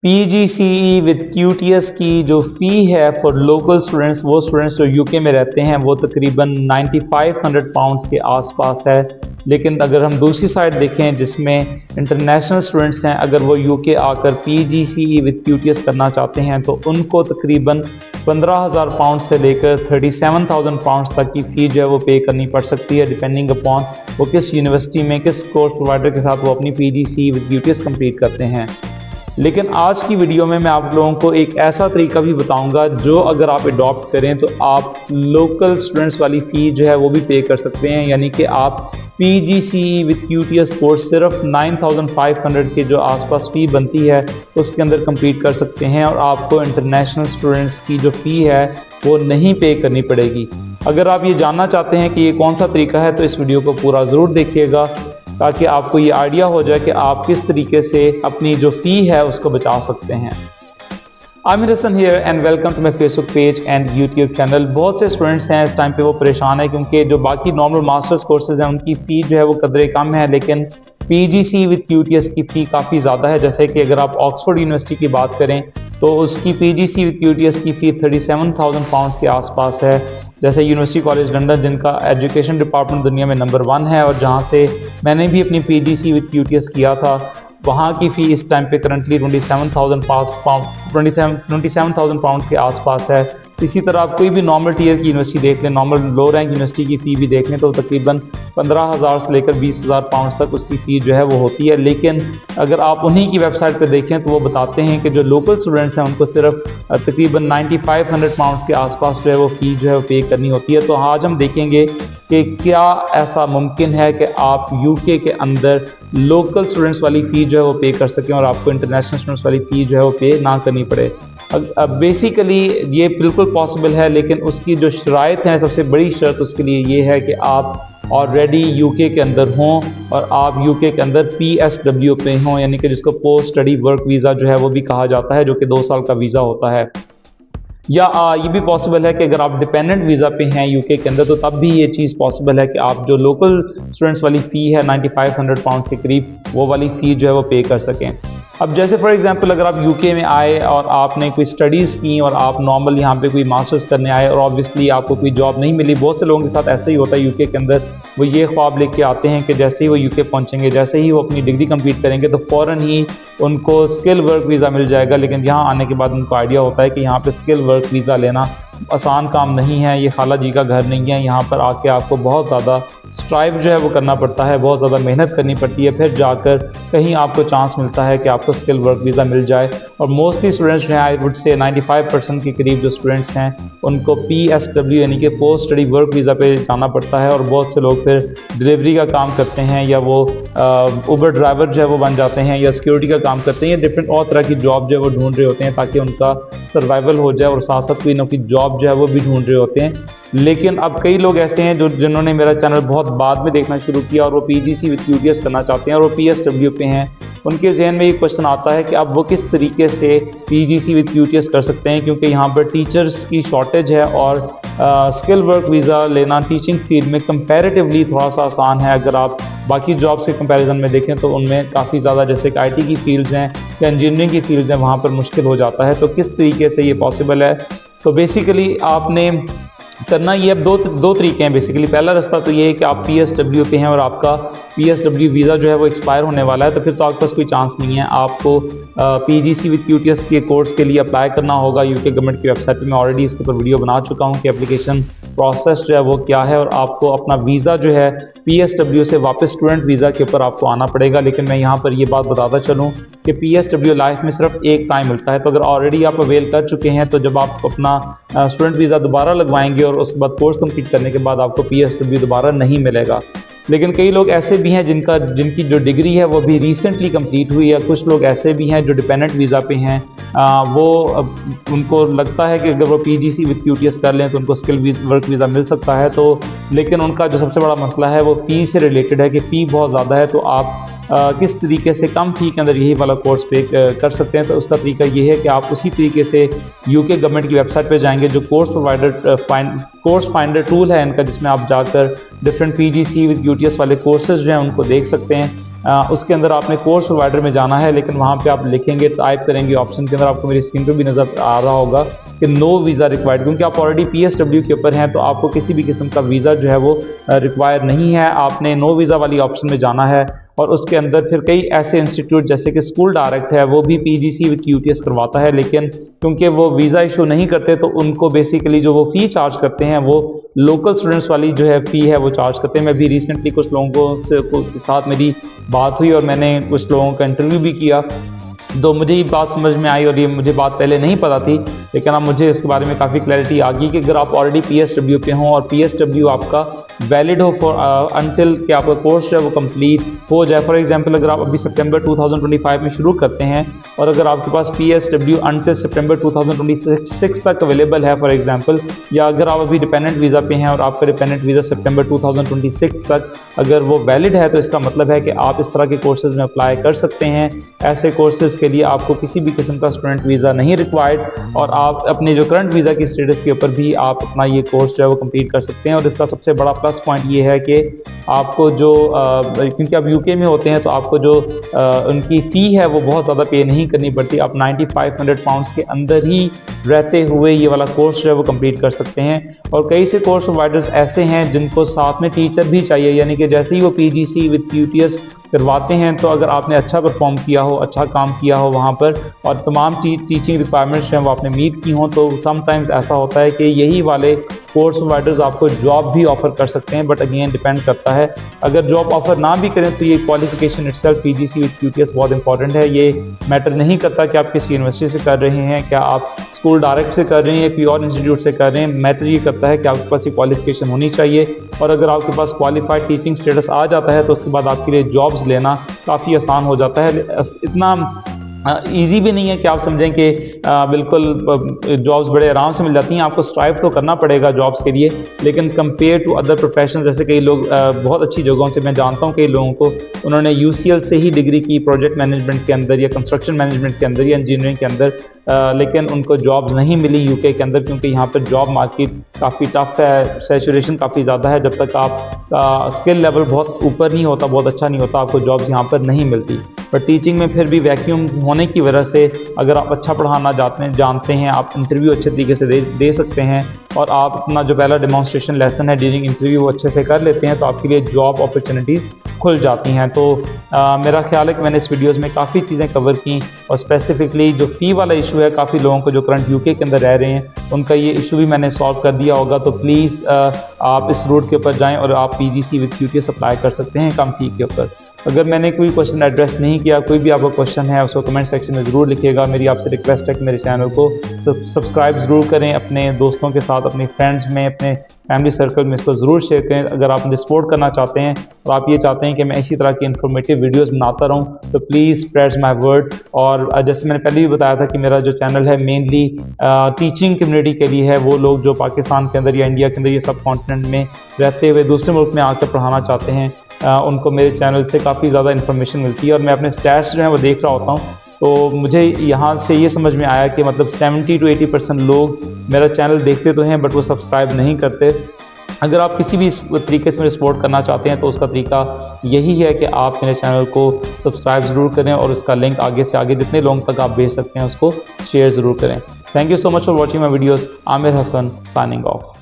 PGCE with QTS की जो फ़ी है फॉर लोकल स्टूडेंट्स, वो स्टूडेंट्स जो यूके में रहते हैं, वो तकरीबन 9500 पाउंड्स के आसपास है। लेकिन अगर हम दूसरी साइड देखें जिसमें इंटरनेशनल स्टूडेंट्स हैं, अगर वो यूके आकर PGCE विद QTS करना चाहते हैं तो उनको तकरीबन 15,000 पाउंड से लेकर 37,000 पाउंड्स तक की फ़ी जो है वो पे करनी पड़ सकती है, डिपेंडिंग अपॉन वो किस यूनिवर्सिटी में किस कोर्स प्रोवाइडर के साथ वो अपनी PGCE विद QTS कंप्लीट करते हैं। लेकिन आज की वीडियो में मैं आप लोगों को एक ऐसा तरीका भी बताऊंगा जो अगर आप अडॉप्ट करें तो आप लोकल स्टूडेंट्स वाली फ़ी जो है वो भी पे कर सकते हैं। यानी कि आप PGCE विद QTS कोर्स सिर्फ 9,500 के जो आसपास फ़ी बनती है उसके अंदर कंप्लीट कर सकते हैं और आपको इंटरनेशनल स्टूडेंट्स की जो फ़ी है वो नहीं पे करनी पड़ेगी। अगर आप ये जानना चाहते हैं कि ये कौन सा तरीका है तो इस वीडियो को पूरा ज़रूर देखिएगा ताकि आपको ये आइडिया हो जाए कि आप किस तरीके से अपनी जो फ़ी है उसको बचा सकते हैं। Aamir Hasan here and welcome to my Facebook page and YouTube channel. बहुत से स्टूडेंट्स हैं इस टाइम पे वो परेशान है क्योंकि जो बाकी नॉर्मल मास्टर्स कोर्सेज हैं उनकी फ़ी जो है वो कदरे कम है, लेकिन PGCE विद QTS की फ़ी काफ़ी ज़्यादा है। जैसे कि अगर आप ऑक्सफोर्ड यूनिवर्सिटी की बात करें तो उसकी PGCE विद QTS की फ़ी 37,000 पाउंड्स के आसपास है। जैसे यूनिवर्सिटी कॉलेज लंदन जिनका एजुकेशन डिपार्टमेंट दुनिया में नंबर 1 है और जहाँ से मैंने भी अपनी PGCE विद QTS किया था, वहाँ की फ़ी इस टाइम पे करंटली 27,000 पाउंड्स के आसपास है। इसी तरह आप कोई भी नॉर्मल टीयर की यूनिवर्सिटी देख लें, नॉर्मल लो रैंक यूनिवर्सिटी की फ़ी भी देख लें तो तकरीबन 15,000 से लेकर 20,000 पाउंड्स तक उसकी फ़ी जो है वो होती है। लेकिन अगर आप उन्हीं की वेबसाइट पर देखें तो वो बताते हैं कि जो लोकल स्टूडेंट्स हैं उनको सिर्फ तकरीबन 9,500 पाउंड्स के आसपास जो है वो फ़ी जो है वो पे करनी होती है। तो आज हम देखेंगे कि क्या ऐसा मुमकिन है कि आप यूके के अंदर लोकल स्टूडेंट्स वाली फ़ी जो है वो पे कर सकें और आपको इंटरनेशनल स्टूडेंट्स वाली फ़ी जो है वो पे ना करनी पड़े। बेसिकली ये बिल्कुल पॉसिबल है, लेकिन उसकी जो शराइत हैं, सबसे बड़ी शर्त उसके लिए ये है कि आप ऑलरेडी यूके के अंदर हों और आप यूके के अंदर PSW पे हों, यानी कि जिसको पोस्ट स्टडी वर्क वीज़ा जो है वो भी कहा जाता है, जो कि 2 साल का वीज़ा होता है। या ये भी पॉसिबल है कि अगर आप डिपेंडेंट वीज़ा पे हैं यूके के अंदर तो तब भी ये चीज़ पॉसिबल है कि आप जो लोकल स्टूडेंट्स वाली फ़ी है 9,500 पाउंड के करीब, वो वाली फ़ी जो है वो पे कर सकें। अब जैसे फॉर एग्जांपल अगर आप यूके में आए और आपने कोई स्टडीज़ की और आप नॉर्मल यहाँ पे कोई मास्टर्स करने आए और ऑब्वियसली आपको कोई जॉब नहीं मिली, बहुत से लोगों के साथ ऐसे ही होता है यूके के अंदर। वो ये ख्वाब लेके आते हैं कि जैसे ही वो यूके पहुँचेंगे, जैसे ही वो अपनी डिग्री कंप्लीट करेंगे तो फ़ौरन ही उनको स्किल वर्क वीज़ा मिल जाएगा। लेकिन यहाँ आने के बाद उनको आइडिया होता है कि यहाँ पे स्किल वर्क वीज़ा लेना आसान काम नहीं है, ये खाला जी का घर नहीं है। यहाँ पर आके आपको बहुत ज़्यादा स्ट्राइव जो है वो करना पड़ता है, बहुत ज़्यादा मेहनत करनी पड़ती है, फिर जाकर कहीं आपको चांस मिलता है कि आपको स्किल वर्क वीज़ा मिल जाए। और मोस्टली स्टूडेंट्स जो हैं, आई वुड से 95% के करीब जो स्टूडेंट्स हैं उनको PSW यानी कि पोस्ट स्टडी वर्क वीज़ा पे जाना पड़ता है। और बहुत से लोग फिर डिलीवरी का काम करते हैं या वो उबर ड्राइवर जो है वो बन जाते हैं या सिक्योरिटी का काम करते हैं या डिफरेंट और तरह की जॉब जो है वो ढूंढ रहे होते हैं ताकि उनका सर्वाइवल हो जाए और साथ साथ कोई ना कोई जॉब जो है वो भी ढूंढ रहे होते हैं। लेकिन अब कई लोग ऐसे हैं जिन्होंने मेरा चैनल बहुत बाद में देखना शुरू किया और वो PGCE विद QTS करना चाहते हैं और वो PSW पे हैं। उनके जहन में ये क्वेश्चन आता है कि अब वो किस तरीके से PGCE विद QTS कर सकते हैं, क्योंकि यहाँ पर टीचर्स की शॉर्टेज है और स्किल वर्क वीज़ा लेना टीचिंग फील्ड में कंपैरेटिवली थोड़ा सा आसान है। अगर आप बाकी जॉब्स के कंपैरिजन में देखें तो उनमें काफ़ी ज़्यादा, जैसे कि IT की फील्ड्स हैं या इंजीनियरिंग की फील्ड्स हैं, वहाँ पर मुश्किल हो जाता है। तो किस तरीके से ये पॉसिबल है? तो बेसिकली आपने करना ये अब दो तरीके हैं बेसिकली। पहला रास्ता तो ये है कि आप PSW पे हैं और आपका PSW वीज़ा जो है वो एक्सपायर होने वाला है, तो फिर तो आपके पास कोई चांस नहीं है। आपको PGCE विद QTS के कोर्स के लिए अप्लाई करना होगा यूके गवर्नमेंट की वेबसाइट पे। मैं ऑलरेडी इसके ऊपर वीडियो बना चुका हूँ कि एप्लीकेशन प्रोसेस जो है वो क्या है और आपको अपना वीज़ा जो है PSW से वापस स्टूडेंट वीज़ा के ऊपर आपको आना पड़ेगा। लेकिन मैं यहाँ पर ये बात बताता चलूँ कि PSW लाइफ में सिर्फ एक टाइम मिलता है, तो अगर ऑलरेडी आप अवेल कर चुके हैं तो जब आप अपना स्टूडेंट वीज़ा दोबारा लगवाएंगे और उसके बाद कोर्स कंप्लीट करने के बाद आपको PSW दोबारा नहीं मिलेगा। लेकिन कई लोग ऐसे भी हैं जिनकी जो डिग्री है वो भी रिसेंटली कंप्लीट हुई है। कुछ लोग ऐसे भी हैं जो डिपेंडेंट वीज़ा पे हैं, उनको लगता है कि अगर वो PGCE विद QTS कर लें तो उनको स्किल वर्क वीज़ा मिल सकता है। तो लेकिन उनका जो सबसे बड़ा मसला है वो फ़ी से रिलेटेड है कि फ़ी बहुत ज़्यादा है। तो आप किस तरीके से कम फ़ी के अंदर यही वाला कोर्स पे कर सकते हैं? तो उसका तरीका ये है कि आप उसी तरीके से यूके गवर्नमेंट की वेबसाइट पे जाएंगे, जो कोर्स फाइंडर टूल है इनका, जिसमें आप जाकर डिफरेंट PGCE विद QTS वाले कोर्सेज जो हैं उनको देख सकते हैं। उसके अंदर आपने कोर्स प्रोवाइडर में जाना है, लेकिन वहाँ पे आप लिखेंगे, टाइप करेंगे ऑप्शन के अंदर, आपको मेरी स्क्रीन पे भी नज़र आ रहा होगा कि नो वीज़ा रिक्वायर्ड, क्योंकि आप ऑलरेडी PSW के ऊपर हैं तो आपको किसी भी किस्म का वीज़ा जो है वो रिक्वायर नहीं है। आपने नो वीज़ा वाली ऑप्शन में जाना है और उसके अंदर फिर कई ऐसे इंस्टीट्यूट जैसे कि स्कूल डायरेक्ट है, वो भी PGC विद QTS करवाता है, लेकिन क्योंकि वो वीज़ा इशू नहीं करते तो उनको बेसिकली जो वो फ़ी चार्ज करते हैं वो लोकल स्टूडेंट्स वाली जो है फ़ी है वो चार्ज करते हैं। मैं भी रिसेंटली कुछ लोगों के साथ मेरी बात हुई और मैंने कुछ लोगों का इंटरव्यू भी किया, तो मुझे ये बात समझ में आई, और ये मुझे बात पहले नहीं पता थी, लेकिन अब मुझे इसके बारे में काफ़ी क्लैरिटी आ गई कि अगर आप ऑलरेडी PSW पे हों और PSW आपका वैलिड हो फॉर अनटिल कि आपका कोर्स जो है वो कंप्लीट हो जाए। फॉर एग्जांपल अगर आप अभी सितंबर 2025 में शुरू करते हैं और अगर आपके पास PSW अनटिल सितंबर 2026 तक अवेलेबल है फॉर एग्जांपल, या अगर आप अभी डिपेंडेंट वीज़ा पे हैं और आपका डिपेंडेंट वीज़ा सितंबर 2026 तक अगर वो वैलिड है, तो इसका मतलब है कि आप इस तरह के कोर्सेज़ में अप्लाई कर सकते हैं। ऐसे कोर्सेज़ के लिए आपको किसी भी किस्म का स्टूडेंट वीज़ा नहीं रिक्वायर्ड और आप अपने जो करंट वीज़ा की स्टेटस के ऊपर भी आप अपना ये कोर्स जो है वो कंप्लीट कर सकते हैं। और इसका सबसे बड़ा प्लस पॉइंट ये है कि आपको जो क्योंकि आप UK में होते हैं तो आपको जो उनकी फ़ी है वो बहुत ज़्यादा पे नहीं करनी पड़ती। आप 9500 पाउंड्स के अंदर ही रहते हुए ये वाला कोर्स जो है वो कंप्लीट कर सकते हैं। और कई से कोर्स प्रोवाइडर्स ऐसे हैं जिनको साथ में टीचर भी चाहिए, यानी कि जैसे ही वो PGC विद QTS करवाते हैं तो अगर आपने अच्छा परफॉर्म किया हो, अच्छा काम किया हो वहाँ पर और तमाम टीचिंग रिक्वायरमेंट्स हैं वो आपने मीट की हों, तो समटाइम्स ऐसा होता है कि यही वाले कोर्स प्रोवाइडर्स आपको जॉब भी ऑफ़र कर सकते हैं। बट अगेन डिपेंड करता है, अगर जॉब ऑफ़र ना भी करें तो ये qualification itself PGC with QTS बहुत इंपॉर्टेंट है। ये मैटर नहीं करता कि आप किस यूनिवर्सिटी से कर रहे हैं, क्या आप स्कूल डायरेक्ट से कर रहे हैं या कोई और इंस्टीट्यूट से कर रहे हैं, मैटर ये करता है कि आपके पास ये क्वालिफिकेशन होनी चाहिए। और अगर आपके पास क्वालिफाइड टीचिंग स्टेटस आ जाता है तो उसके बाद आपके लिए जॉब्स लेना काफ़ी आसान हो जाता है। इतना ईजी भी नहीं है कि आप समझें कि बिल्कुल जॉब्स बड़े आराम से मिल जाती हैं। आपको स्ट्राइव तो करना पड़ेगा जॉब्स के लिए, लेकिन कंपेयर टू अदर प्रोफेशन, जैसे कई लोग बहुत अच्छी जगहों से मैं जानता हूँ कई लोगों को, उन्होंने UCL से ही डिग्री की प्रोजेक्ट मैनेजमेंट के अंदर या कंस्ट्रक्शन मैनेजमेंट के अंदर या इंजीनियरिंग के अंदर, लेकिन उनको जॉब्स नहीं मिली UK के अंदर, क्योंकि यहाँ पर जॉब मार्केट काफ़ी टफ है, सैचुरेशन काफ़ी ज़्यादा है। जब तक आप स्किल लेवल बहुत ऊपर नहीं होता, बहुत अच्छा नहीं होता, आपको जॉब्स यहाँ पर नहीं मिलती। बट टीचिंग में फिर भी वैक्यूम होने की वजह से अगर आप अच्छा पढ़ाना जानते हैं, आप इंटरव्यू अच्छे तरीके से दे सकते हैं और आप अपना जो पहला डेमोन्स्ट्रेशन लेसन है ड्यूरिंग इंटरव्यू वो अच्छे से कर लेते हैं, तो आपके लिए जॉब अपॉर्चुनिटीज़ खुल जाती हैं। तो मेरा ख्याल है कि मैंने इस वीडियोज़ में काफ़ी चीज़ें कवर की और स्पेसिफिकली जो फ़ी वाला इशू है, काफ़ी लोगों को जो करंट UK के अंदर रह रहे हैं उनका ये इशू भी मैंने सॉल्व कर दिया होगा। तो प्लीज़ आप इस रूट के ऊपर जाएँ और आप PGC विद QTS अप्लाई कर सकते हैं कम फ़ी के ऊपर। अगर मैंने कोई क्वेश्चन एड्रेस नहीं किया, कोई भी आपका क्वेश्चन है उसको कमेंट सेक्शन में ज़रूर लिखिएगा। मेरी आपसे रिक्वेस्ट है कि मेरे चैनल को सब्सक्राइब ज़रूर करें, अपने दोस्तों के साथ, अपने फ्रेंड्स में, अपने फैमिली सर्कल में इसको ज़रूर शेयर करें। अगर आप मुझे सपोर्ट करना चाहते हैं और आप ये चाहते हैं कि मैं इसी तरह की इन्फॉर्मेटिव वीडियोज़ बनाता रहूँ, तो प्लीज़ स्प्रेड्स माई वर्ड। और जैसे मैंने पहले भी बताया था कि मेरा जो चैनल है मेनली टीचिंग कम्युनिटी के लिए है, वो लोग जो पाकिस्तान के अंदर या इंडिया के अंदर ये सब कॉन्टिनेंट में रहते हुए दूसरे मुल्क में आकर पढ़ाना चाहते हैं, उनको मेरे चैनल से काफ़ी ज़्यादा इन्फॉर्मेशन मिलती है। और मैं अपने स्टैट्स जो हैं वो देख रहा होता हूँ, तो मुझे यहाँ से ये समझ में आया कि मतलब 70 to 80% लोग मेरा चैनल देखते तो हैं बट वो सब्सक्राइब नहीं करते। अगर आप किसी भी तरीके से मेरे सपोर्ट करना चाहते हैं तो उसका तरीका यही है कि आप मेरे चैनल को सब्सक्राइब ज़रूर करें और उसका लिंक आगे से आगे जितने लोगों तक आप भेज सकते हैं उसको शेयर ज़रूर करें। Thank you so much for watching my videos. Aamir Hasan signing of.